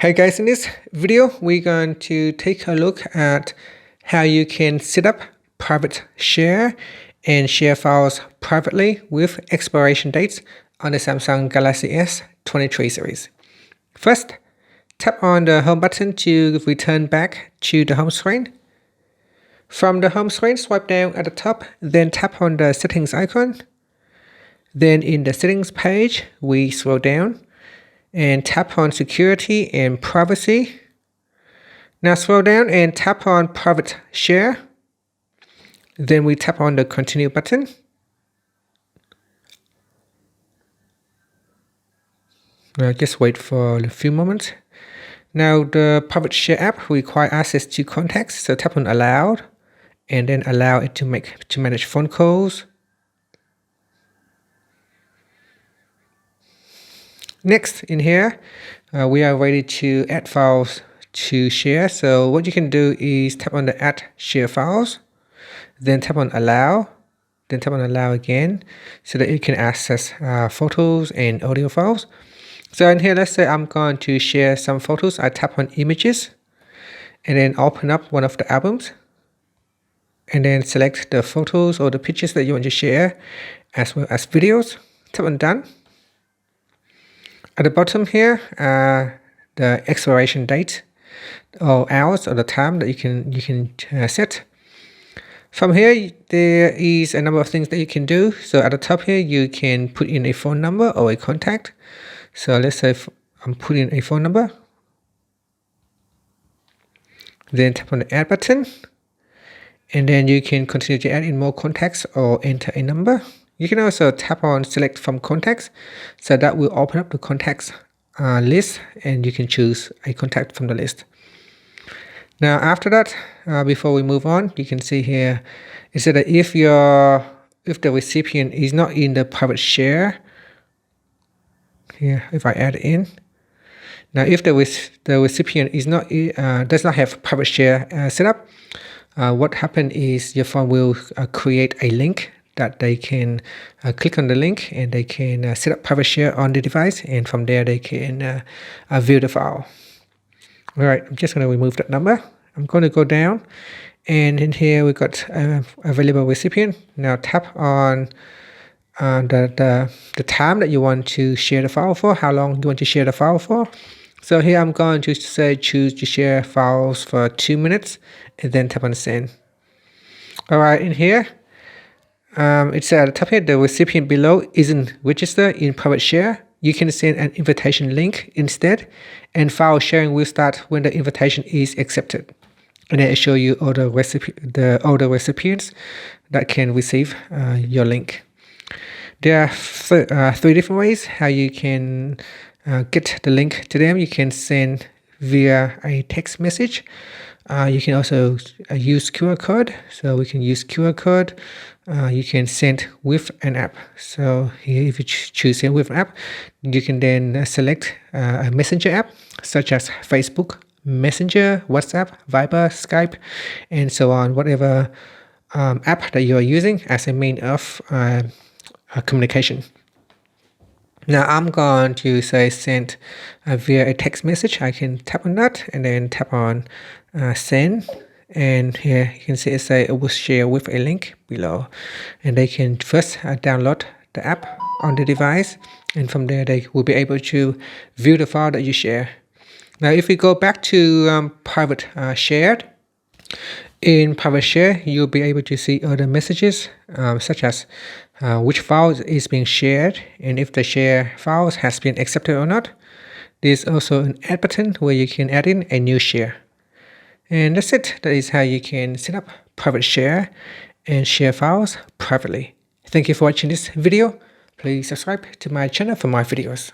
Hey guys, in this video, we're going to take a look at how you can set up private share and share files privately with expiration dates on the Samsung Galaxy S23 series. First, tap on the home button to return back to the home screen. From the home screen, swipe down at the top, then tap on the settings icon. Then in the settings page, we scroll down and tap on security and privacy. Now scroll down and tap on private share. Then we tap on the continue button. Now just wait for a few moments. Now the private share app requires access to contacts, so tap on allow and then allow it to manage phone calls. Next, in here, we are ready to add files to share. So what you can do is tap on the add share files, then tap on allow, then tap on allow again, so that you can access photos and audio files. So in here, let's say I'm going to share some photos. I tap on images, and then open up one of the albums, and then select the photos or the pictures that you want to share, as well as videos. Tap on done. At the bottom here, the expiration date or hours or the time that you can set. From here, there is a number of things that you can do. So at the top here, you can put in a phone number or a contact. So let's say I'm putting a phone number. Then tap on the add button. And then you can continue to add in more contacts or enter a number. You can also tap on select from contacts, so that will open up the contacts list, and you can choose a contact from the list. Now after that, before we move on, you can see here it said that if the recipient is not in the private share, here if I add in, now if the recipient is not does not have private share set up, what happens is your phone will create a link that they can click on the link, and they can set up private share on the device, and from there they can view the file. All right, I'm just going to remove that number. I'm going to go down, and in here we got available recipient. Now tap on the time that you want to share the file for, how long you want to share the file for. So here I'm going to say choose to share files for 2 minutes, and then tap on send. All right, in here, it said at the top here, the recipient below isn't registered in private share. You can send an invitation link instead, and file sharing will start when the invitation is accepted. And then it shows you all the recipients that can receive your link. There are 3 different ways how you can get the link to them. You can send via a text message. You can also use QR code. So we can use QR code. You can send with an app. So here, if you choose send with an app, you can then select a messenger app such as Facebook, Messenger, WhatsApp, Viber, Skype, and so on, whatever app that you are using as a mean of communication. Now I'm going to say send via a text message. I can tap on that and then tap on send, and here you can see it say it will share with a link below, and they can first download the app on the device, and from there they will be able to view the file that you share. Now if we go back to private shared, in private share you'll be able to see other messages such as which file is being shared, and if the share files has been accepted or not. There's also an add button where you can add in a new share. And that's it. That is how you can set up private share and share files privately. Thank you for watching this video. Please subscribe to my channel for more videos.